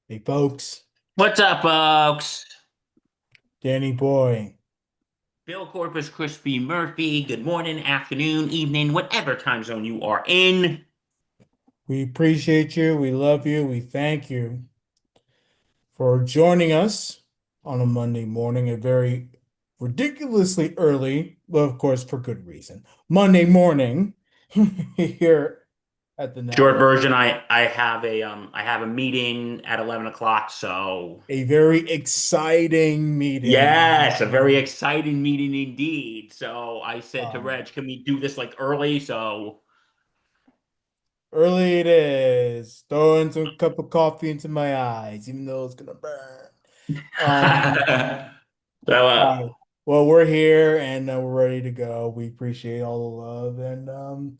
Hey folks, What's up, folks? Danny boy, Bill Corpus Crispy Murphy. Good morning, afternoon, evening, whatever time zone you are in. we appreciate you, we love you, we thank you for joining us on a Monday morning, a very ridiculously early, well, of course, for good reason, Monday morning here at the Short network. version, I have a meeting at 11 o'clock, so A very exciting yes, a very meeting. exciting meeting indeed. So I said to Um, Reg, can we do this like early? So Early it is, throwing some cup of coffee into my eyes, even though it's gonna burn. Um, so All right. Well, we're here and we're ready to go. We appreciate all the love and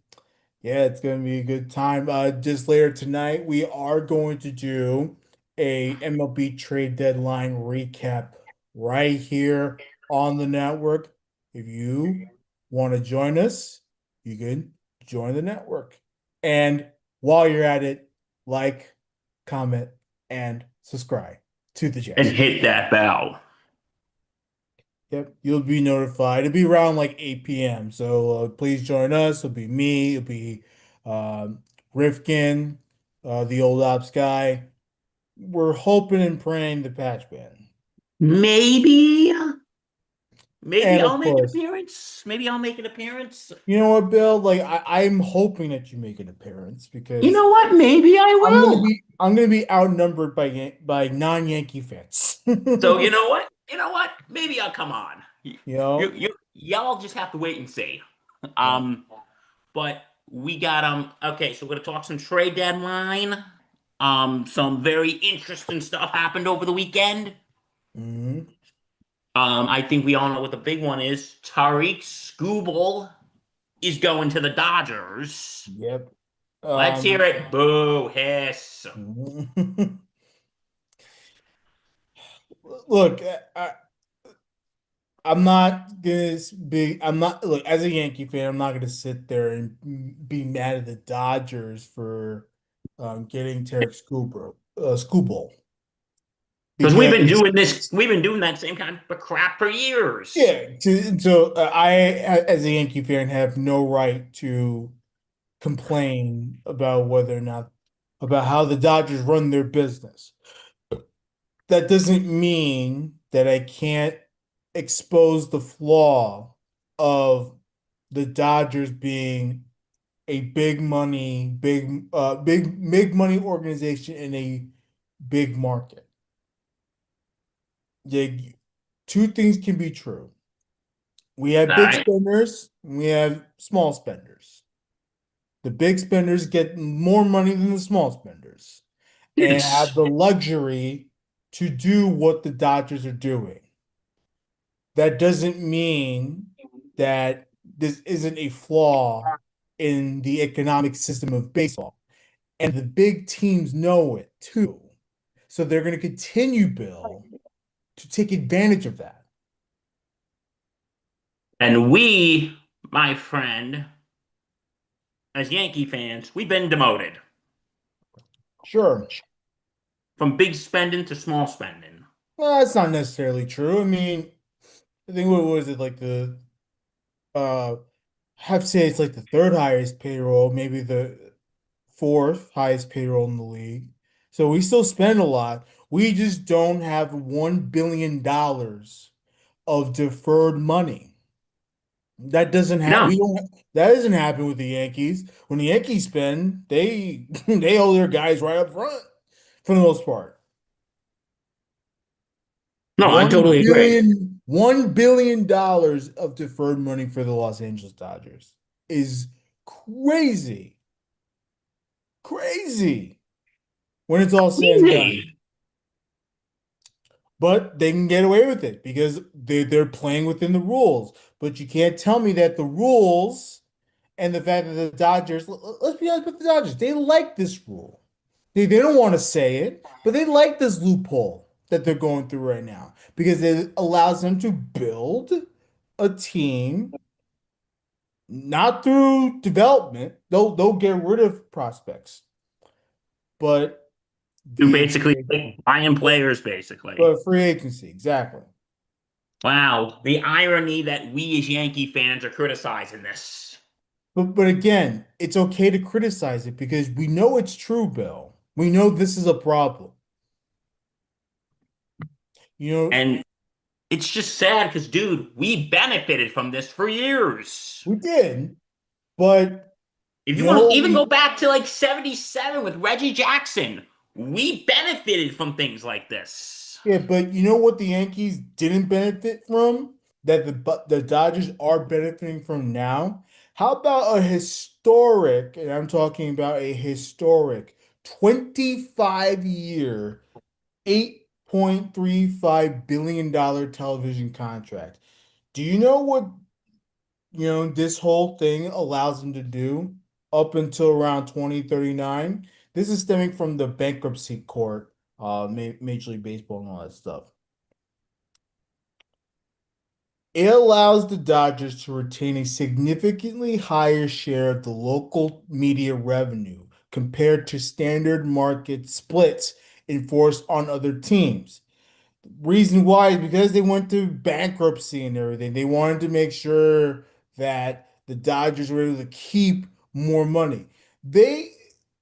yeah, it's gonna be a good time. Just later tonight, we are going to do a MLB trade deadline recap right here on the network. If you want to join us, you can join the network. And while you're at it, like, comment, and subscribe to the and channel. hit that bell. Yep, you'll be notified. It'll be around like 8 p.m. So please join us. It'll be me. It'll be um, Rifkin, the old ops guy. We're hoping and praying the patch man. Maybe, maybe And I'll of make an course, appearance. Maybe I'll make an appearance. you know what, Bill? Like I'm hoping that you make an appearance You because know what? Maybe I will. I'm gonna be outnumbered by non-Yankee fans. So you know what? You know what? Maybe I'll come on. You know? Y'all just have to wait and see. Yeah. Um, but we got okay, so we're gonna talk some trade deadline. Some very interesting stuff happened over the weekend. Mhm. I think we all know what the big one is. Tariq Skubal is going to the Dodgers. Yep. Let's hear Um, it. Boo, hiss. Look, I'm not gonna be. I'm not look as a Yankee fan. I'm not gonna sit there and be mad at the Dodgers for getting Tarek Skubal Because because we've been doing that same kind of crap for years. yeah. I, as a Yankee fan, have no right to complain about whether or not about how the Dodgers run their business. That doesn't mean that I can't expose the flaw of the Dodgers being a big money organization in a big market. Yeah, two things can be true. We have All big right. spenders, and we have small spenders. The big spenders get more money than the small spenders and have It's the luxury to do what the Dodgers are doing. That doesn't mean that this isn't a flaw in the economic system of baseball. And the big teams know it too. So they're going to continue, Bill, to take advantage of that. And we, my friend, as Yankee fans, we've been demoted Sure. from big spending to small spending. Well, that's not necessarily true. I mean, I think what was it like uh I have to say it's like the third highest payroll, maybe the fourth highest payroll in the league. So we still spend a lot. We just don't have $1 billion of deferred money. That doesn't have No, we don't that doesn't happen with the Yankees. When the Yankees spend, they they owe their guys right up front for the most part. no, I totally agree. $1 billion of deferred money for the Los Angeles Dodgers is crazy. Crazy when it's all said and done. Easy. But they can get away with it because they're playing within the rules. But you can't tell me that the rules and the fact that the Dodgers, let's be honest with the Dodgers, they like this rule. They don't want to say it, but they like this loophole that they're going through right now because it allows them to build a team not through development. They'll get rid of prospects, but To via free basically like, agency. buying But, players, basically. but free agency, exactly. Wow, the irony that we as Yankee fans are criticizing this. But again, it's okay to criticize it because we know it's true, Bill. We know this is a problem. You know, And it's just sad because, dude, we benefited from this for years. we did, but If you you know want to what even go we back to like 77 with Reggie Jackson, we benefited from things like this. yeah, but you know what the Yankees didn't benefit from that the Dodgers are benefiting from now? How about a historic, and I'm talking about a historic 25-year, $8.35 billion television contract? Do you know what, this whole thing allows them to do up until around 2039? This is stemming from the bankruptcy court, Major League Baseball and all that stuff. It allows the Dodgers to retain a significantly higher share of the local media revenue compared to standard market splits enforced on other teams. Reason why is because they went through bankruptcy and everything. They wanted to make sure that the Dodgers were able to keep more money. They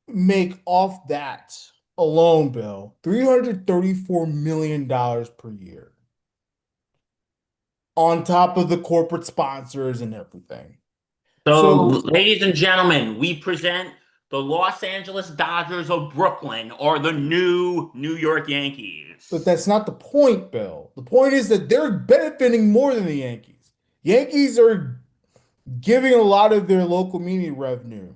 make off that alone, Bill, $334 million per year on top of the corporate sponsors and everything. So, So, ladies and gentlemen, we present the Los Angeles Dodgers of Brooklyn, or the new New York but Yankees. that's not the point, Bill. The point is that they're benefiting more than the Yankees. Yankees are giving a lot of their local media revenue.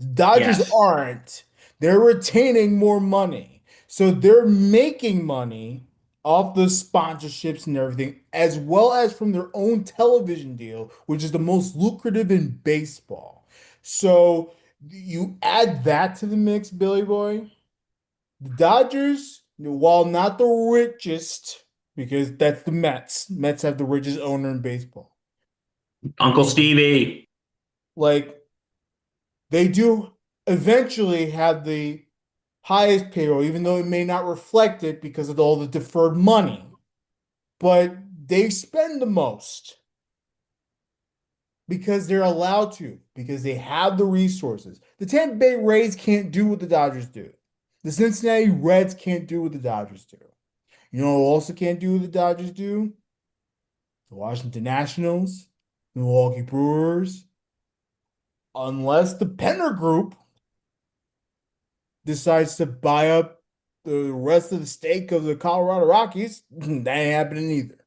The Dodgers Yes. aren't. They're retaining more money. So they're making money off the sponsorships and everything, as well as from their own television deal, which is the most lucrative in baseball. So you add that to the mix, Billy Boy. The Dodgers, while not the richest, because that's the Mets. Mets have the richest owner in baseball. Uncle Stevie. Like they do eventually have the highest payroll, even though it may not reflect it because of all the deferred money. But they spend the most because they're allowed to, because they have the resources. The Tampa Bay Rays can't do what the Dodgers do. The Cincinnati Reds can't do what the Dodgers do. You know who also can't do what the Dodgers do? The Washington Nationals, Milwaukee Brewers, unless the Penner Group decides to buy up the rest of the stake of the Colorado Rockies, that ain't happening either.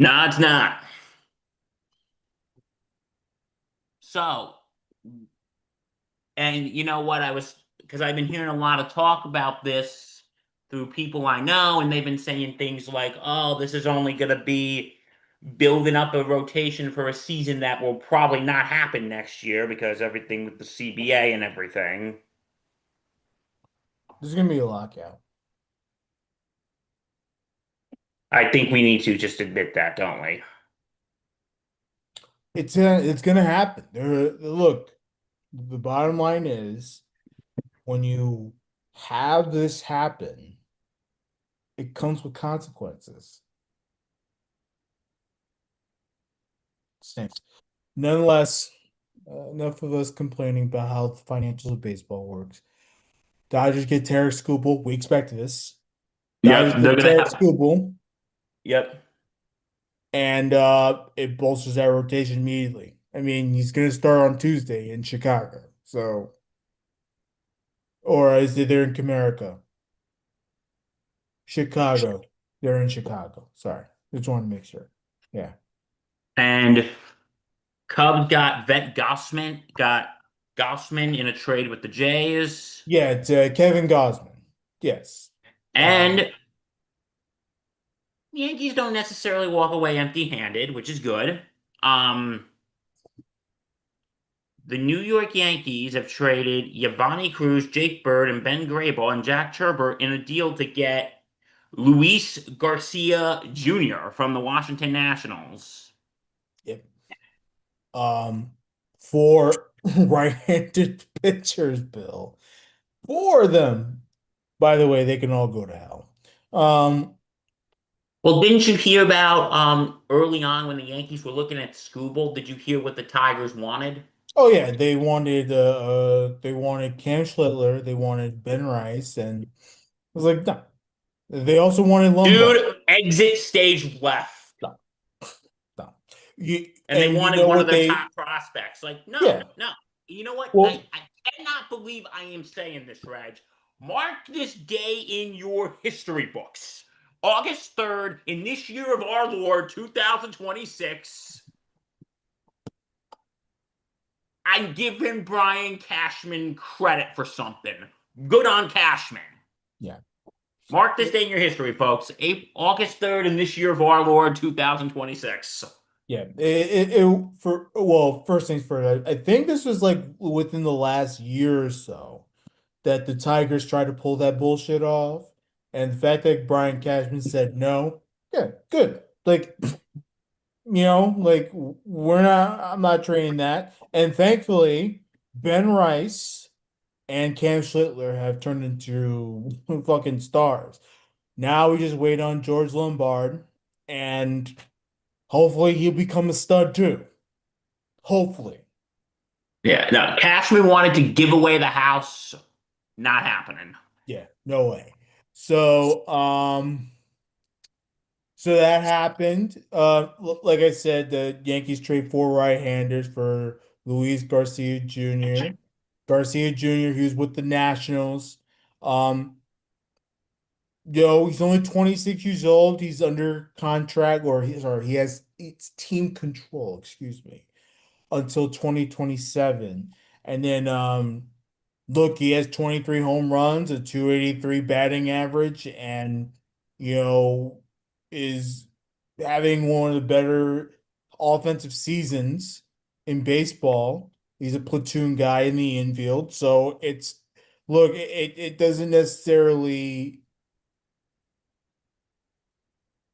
No, it's not. So, and you know what? Because I've been hearing a lot of talk about this through people I know, and they've been saying things like, oh, this is only going to be building up a rotation for a season that will probably not happen next year because everything with the CBA and everything. There's gonna be a lockout. I think we need to just admit that, don't we? It's gonna happen. Look, the bottom line is when you have this happen, it comes with consequences. Stinks. Nonetheless, enough of us complaining about how the financials of baseball works. Dodgers get Tarek Skubal. We expected this. Dodgers Yep, they're get gonna Tarek have. Skubal, Yep. and it bolsters that rotation immediately. I mean, he's gonna start on Tuesday in Chicago. So, or is it there in Comerica? Chicago. They're in Chicago. Sorry. Just want to make sure. Yeah. And Cubs got Gossman in a trade with the Jays. Yeah, it's Kevin Gosman. Yes. Um, And Yankees don't necessarily walk away empty-handed, which is good. Um, the New York Yankees have traded Yvonne Cruz, Jake Bird, and Ben Grable and Jack Turbert in a deal to get Luis Garcia Jr. from the Washington Nationals. yep. For right-handed pitchers, Bill. Four of them. By the way, they can all go to hell. Um, Well, didn't you hear about early on when the Yankees were looking at Scooble? Did you hear what the Tigers wanted? oh yeah, they wanted Cam Schlittler, they wanted Ben Rice, and I was like, no. They also wanted Lombard. Dude, exit stage left. No, no. And they And you wanted know one of what their they? top prospects. Like, no, Yeah. no. You know what? Well, I cannot believe I am saying this, Reg. Mark this day in your history books. August 3rd, in this year of our Lord, 2026, I'm giving Brian Cashman credit for something. Good on Cashman. yeah. Mark this day in your history, folks. August 3rd in this year of our Lord, 2026. Yeah, for well, first things first, I think this was like within the last year or so that the Tigers tried to pull that bullshit off, and the fact that Brian Cashman said no, yeah, good. Like, like I'm not trading that, and thankfully Ben Rice and Cam Schlittler have turned into fucking stars. Now we just wait on George Lombard, and hopefully he'll become a stud too. Hopefully. Yeah, no, Cashman wanted to give away the house. Not happening. Yeah, no way. So, so that happened. Like I said, the Yankees trade four right-handers for Luis Garcia Jr. Garcia Jr., who's with the Nationals. Um, he's only 26 years old. He's under contract, he has it's team control, excuse me, until 2027. And then look, he has 23 home runs, a 283 batting average, and you know, is having one of the better offensive seasons in baseball. He's a platoon guy in the infield. So it doesn't necessarily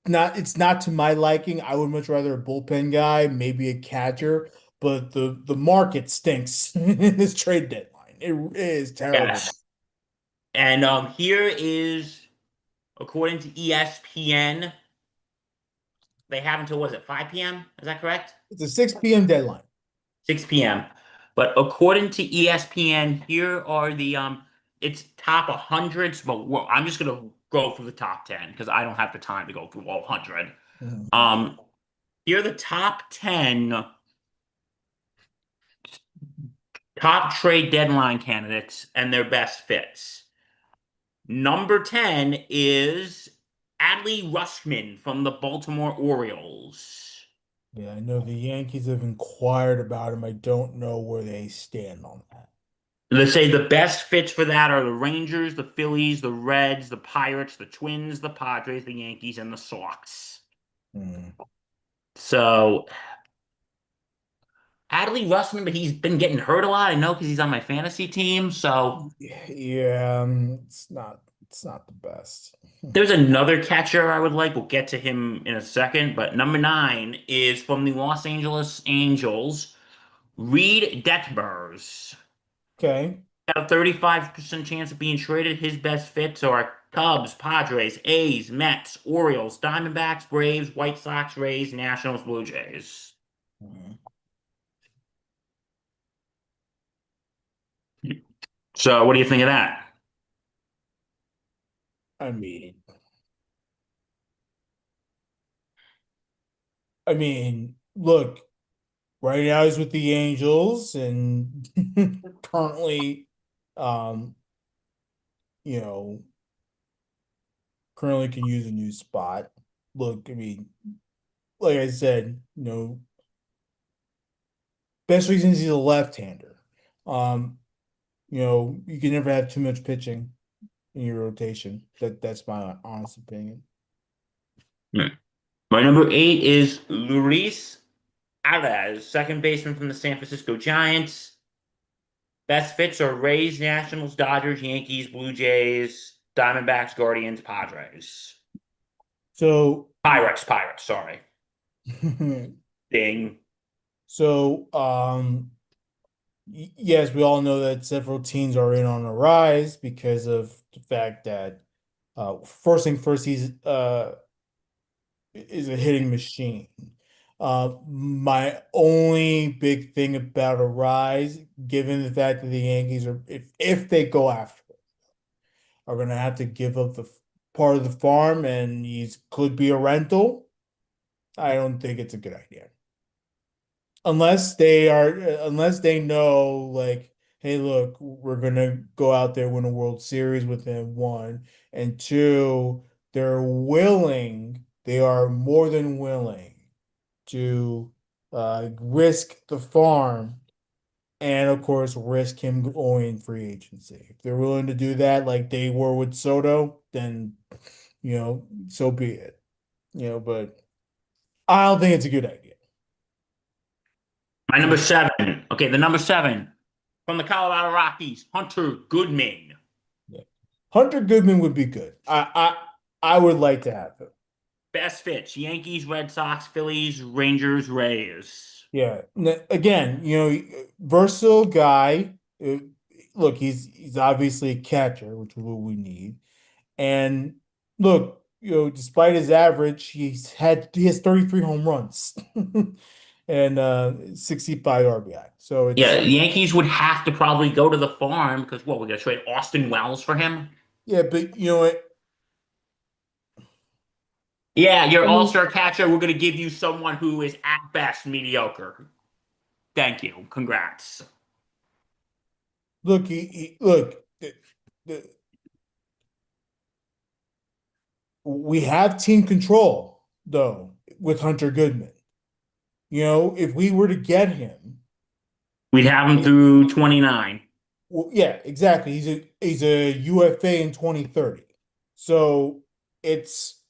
it's not to my liking. I would much rather a bullpen guy, maybe a catcher, but the market stinks in this trade deadline. It is terrible. Yes. And here is, according to ESPN, they have until, was it 5 p.m.? Is that correct? It's a 6 p.m. deadline. 6 p.m. But according to ESPN, here are the it's top 100s, but I'm just gonna go through the top 10 because I don't have the time to go through all 100. Mhm. Um, here are the top 10 top trade deadline candidates and their best fits. Number 10 is Adley Rutschman from the Baltimore Orioles. Yeah, I know the Yankees have inquired about him. I don't know where they stand on that. Let's say the best fits for that are the Rangers, the Phillies, the Reds, the Pirates, the Twins, the Padres, the Yankees, and the Sox. Hmm. So Adley Rutschman, but he's been getting hurt a lot. I know because he's on my fantasy team. So Yeah, it's not the best. there's another catcher I would like. We'll get to him in a second. But number nine is from the Los Angeles Angels, Reed Detmers. Okay. Got a 35% chance of being traded. His best fits are Cubs, Padres, A's, Mets, Orioles, Diamondbacks, Braves, White Sox, Rays, Nationals, Blue Jays. Mhm. So, what do you think of that? I mean, look, right now he's with the Angels and currently, um, you know, currently can use a new spot. Look, I mean, like I said, best reasons he's a left-hander. Um, you can never have too much pitching in your rotation. That's my honest opinion. Hmm. My number eight is Luis Arias, second baseman from the San Francisco Giants. Best fits are Rays, Nationals, Dodgers, Yankees, Blue Jays, Diamondbacks, Guardians, Padres. So, Pirates, sorry. Ding. so, Yes, we all know that several teams are in on a rise because of the fact that forcing first is a hitting machine. My only big thing about a rise, given the fact that the Yankees are, if they go after it, are going to have to give up the part of the farm, and he could be a rental. I don't think it's a good idea. Unless they know, like, hey, look, we're gonna go out there, win a World Series with him, one, and two, they are more than willing to risk the farm and of course risk him going free agency. If they're willing to do that like they were with Soto, then so be it. But I don't think it's a good idea. My You number know, seven. Okay, the number seven from the Colorado Rockies, Hunter Goodman. yeah. Hunter Goodman would be good. I would like to have him. Best fits: Yankees, Red Sox, Phillies, Rangers, Rays. Yeah. Again, versatile guy. Look, he's obviously a catcher, which is what we need. And look, despite his average, he has 33 home runs and 65 RBI. So Yeah, it's Yankees would have to probably go to the farm because what, we're gonna trade Austin Wells for him? yeah, but you know what? Yeah, your I mean, all-star catcher, we're gonna give you someone who is at best mediocre. Thank you. Congrats. look, look, the, we have team control though with Hunter Goodman. If we were to get him, We'd have him it, through 29. well, yeah, exactly. He's a UFA in 2030. So it's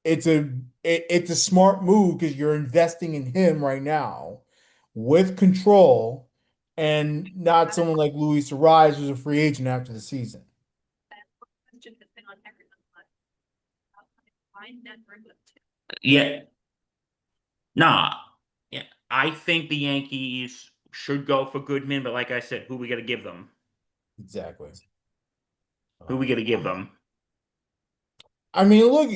it's a it's a smart move because you're investing in him right now with control and not someone like Luis Ariz who's a free agent after the season. Yeah, nah. Yeah, I think the Yankees should go for Goodman, but like I said, who we gonna give them? Exactly. Who we gonna give them? I mean, look,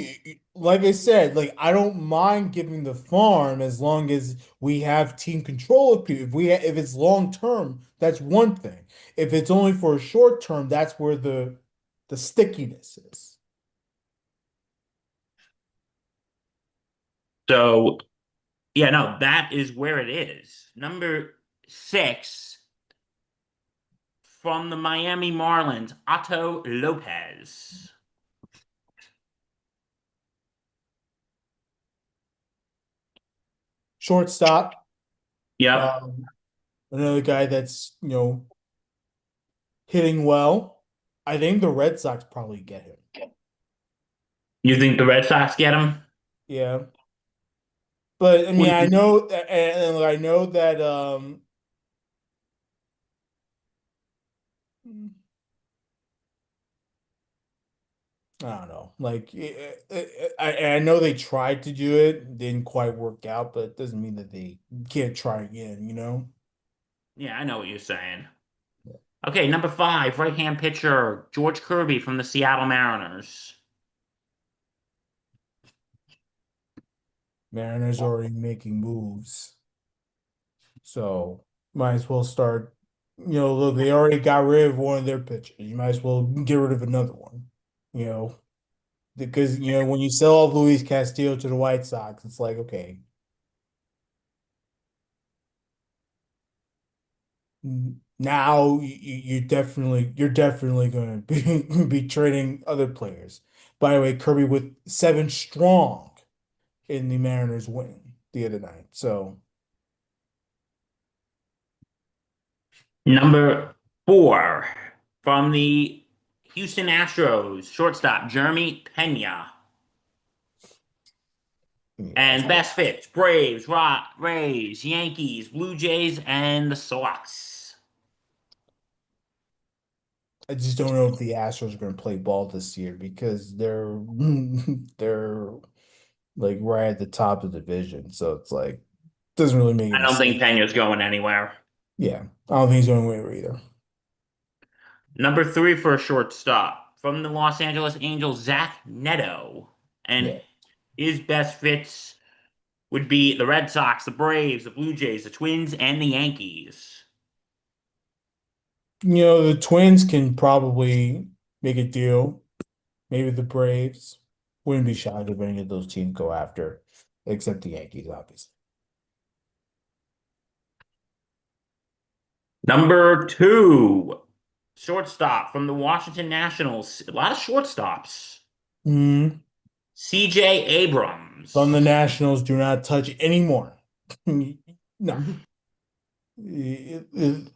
like I said, like I don't mind giving the farm as long as we have team control of people. If it's long term, that's one thing. If it's only for a short term, that's where the stickiness is. So, yeah, no, that is where it is. Number six from the Miami Marlins, Otto Lopez. Shortstop, Yep. um, another guy that's hitting well. I think the Red Sox probably get him. You think the Red Sox get him? Yeah. But I mean, What I do you- know and I know that I don't know. Like I know they tried to do it, didn't quite work out, but it doesn't mean that they can't try again. Yeah, I know what you're saying. Okay, number five, right-hand pitcher, George Kirby from the Seattle Mariners. Mariners already making moves. So might as well start, look, they already got rid of one of their pitchers. You might as well get rid of another one. You know, because when you sell off Luis Castillo to the White Sox, it's like okay, now you're definitely going to be be trading other players. By the way, Kirby with 7 strong in the Mariners win the other night. So Number four, from the Houston Astros, shortstop, Jeremy Pena. yeah, And best fits, Braves, Rock, Rays, Yankees, Blue Jays, and the Sox. I just don't know if the Astros are going to play ball this year because they're they're like right at the top of the division. So it's like doesn't really make I any don't think sense. Pena's going anywhere. Yeah, I don't think he's going anywhere either. Number three for a shortstop from the Los Angeles Angels, Zach Neto. And Yeah. his best fits would be the Red Sox, the Braves, the Blue Jays, the Twins, and the Yankees. The Twins can probably make a deal. Maybe the Braves. Wouldn't be shocked if any of those teams go after, except the Yankees, obviously. Number two, shortstop from the Washington Nationals. A lot of shortstops. Mm. CJ From the Abrams. Nationals, do not touch anymore. No. If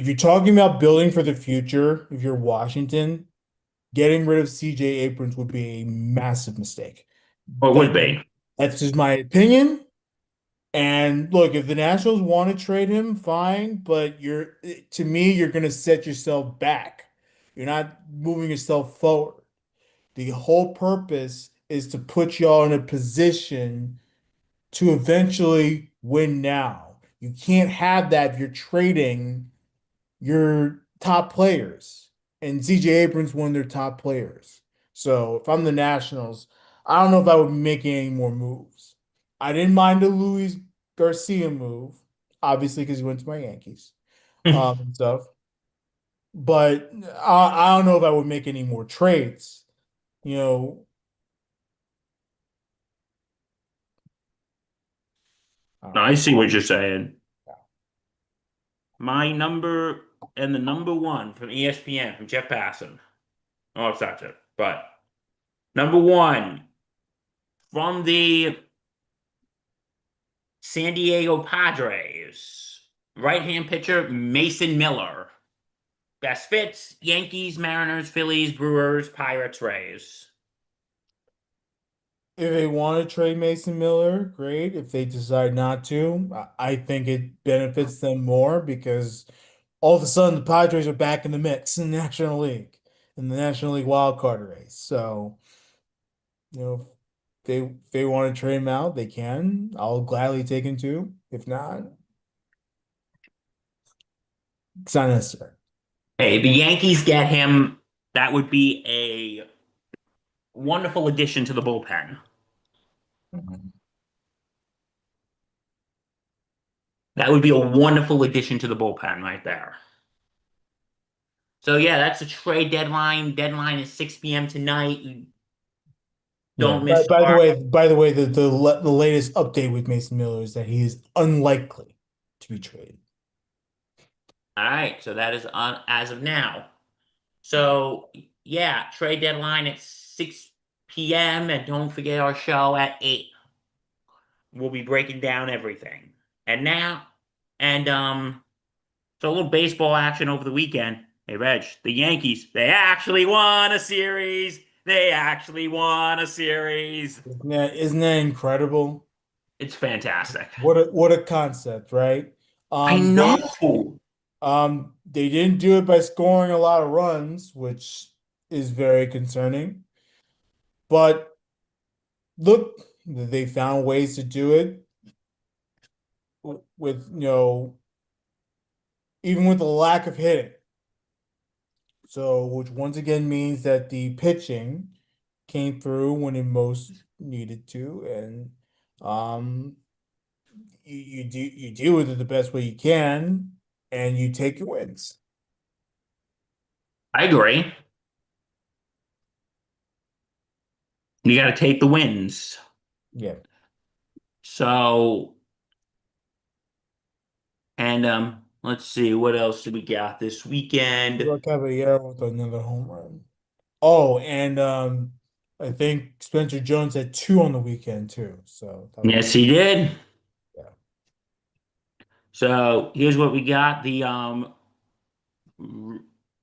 you're talking about building for the future, if you're Washington, getting rid of CJ Abrams would be a massive mistake. Or would That be. that's just my opinion. And look, if the Nationals want to trade him, fine, but to me, you're going to set yourself back. You're not moving yourself forward. The whole purpose is to put y'all in a position to eventually win now. You can't have that if you're trading your top players. And CJ Abrams one of their top players. So if I'm the Nationals, I don't know if I would make any more moves. I didn't mind the Luis Garcia move, obviously because he went to my Yankees, and stuff. But I don't know if I would make any more trades. You know, I don't I know. see what you're saying. My number and the number one from ESPN from Jeff Passan. Oh, it's not Jeff, but number one from the San Diego Padres. Right-hand pitcher Mason Miller. Best fits Yankees, Mariners, Phillies, Brewers, Pirates, Rays. If they want to trade Mason Miller, great. If they decide not to, I think it benefits them more because all of a sudden the Padres are back in the mix in the National League, in the National League wild card race. So, if they want to trade him out, they can. I'll gladly take him too. If not, it's not necessary. Hey, the Yankees get him. That would be a wonderful addition to the bullpen. Mhm. That would be a wonderful addition to the bullpen right there. So yeah, that's the trade deadline. Deadline is 6 p.m. tonight. Yeah. Don't miss By the our. way, the latest update with Mason Miller is that he is unlikely to be traded. All right, so that is on as of now. Yeah. So yeah, trade deadline at 6 p.m. and don't forget our show at 8. We'll be breaking down everything. And now, and so a little baseball action over the weekend. Hey Reg, the Yankees, they actually won a series. They actually won a series. Isn't that incredible? It's fantastic. What a concept, right? I Um, know. they they didn't do it by scoring a lot of runs, which is very concerning. But look, they found ways to do it with, even with the lack of hitting. So, which once again means that the pitching came through when it most needed to, and um, you deal with it the best way you can, and you take your wins. I agree. You got to take the wins. Yeah. So, and let's see, what else did we got this weekend? Miguel Caballero with another home run. Oh, and I think Spencer Jones had two on the weekend too. So that was Yes, he did. yeah, So here's what we got. The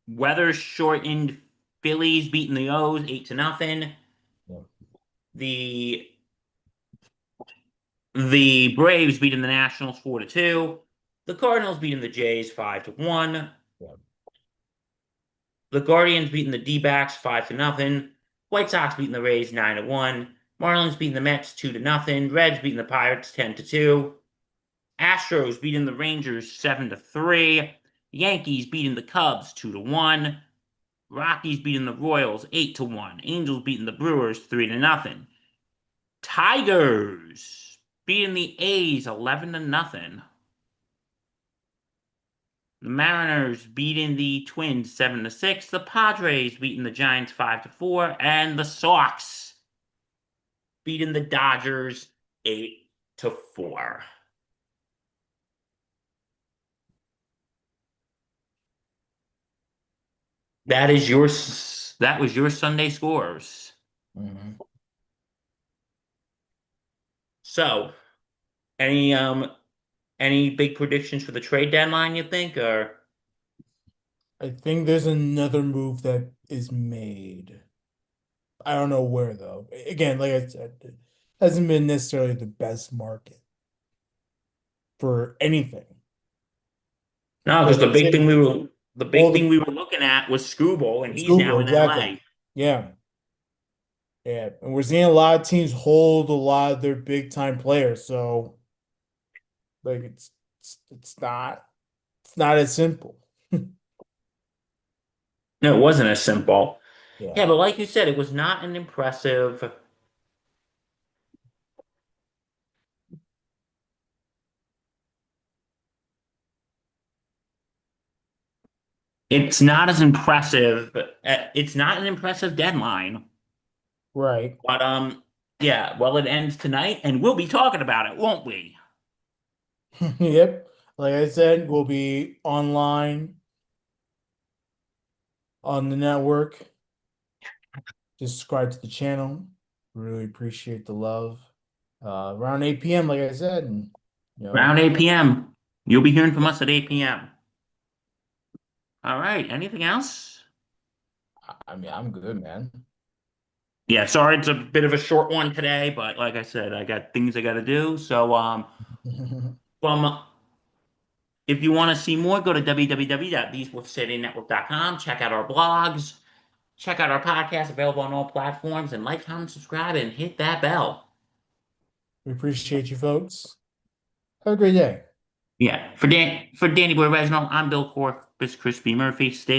weather shortened Phillies beating the O's 8-0. yeah, The the Braves beating the Nationals 4-2. The Cardinals beating the Jays 5-1. yeah. The Guardians beating the D-backs 5-0. White Sox beating the Rays 9-1. Marlins beating the Mets 2-0. Reds beating the Pirates 10-2. Astros beating the Rangers 7-3. Yankees beating the Cubs 2-1. Rockies beating the Royals 8-1. Angels beating the Brewers 3-0. Tigers beating the A's 11-0. The Mariners beating the Twins 7-6. The Padres beating the Giants 5-4. And the Sox beating the Dodgers 8-4. That was your Sunday scores. Mhm. So, any um any big predictions for the trade deadline you think, or I think there's another move that is made. I don't know where though. Again, like I said, it hasn't been necessarily the best market for anything. no, because Like I said, the all big thing the we were looking at was Scooble, and it's he's now Google, in exactly. LA. Yeah. Yeah. And we're seeing a lot of teams hold a lot of their big time players. So like it's not as simple. No, it wasn't as simple. Yeah. Yeah, but like you said, it was not an impressive. It's not as impressive. It's not an impressive deadline. Right. But yeah. Well, it ends tonight, and we'll be talking about it, won't we? Yep. Like I said, we'll be online on the network. Just subscribe to the channel. Really appreciate the love. Around 8 p.m., like I said, and you know, Around 8 p.m. You'll be hearing from yeah, us at 8 p.m. All right. Anything else? I mean, I'm good, man. Yeah, sorry it's a bit of a short one today, but like I said, I got things I got to do. So, from if you want to see more, go to www.thesportscitynetwork.com. Check out our blogs, check out our podcast available on all platforms, and like, comment, subscribe, and hit that bell. We appreciate you folks. Have a great day. Yeah, for Danny Boy Reginald, I'm Bill Cork, Chris Crispy Murphy. Stay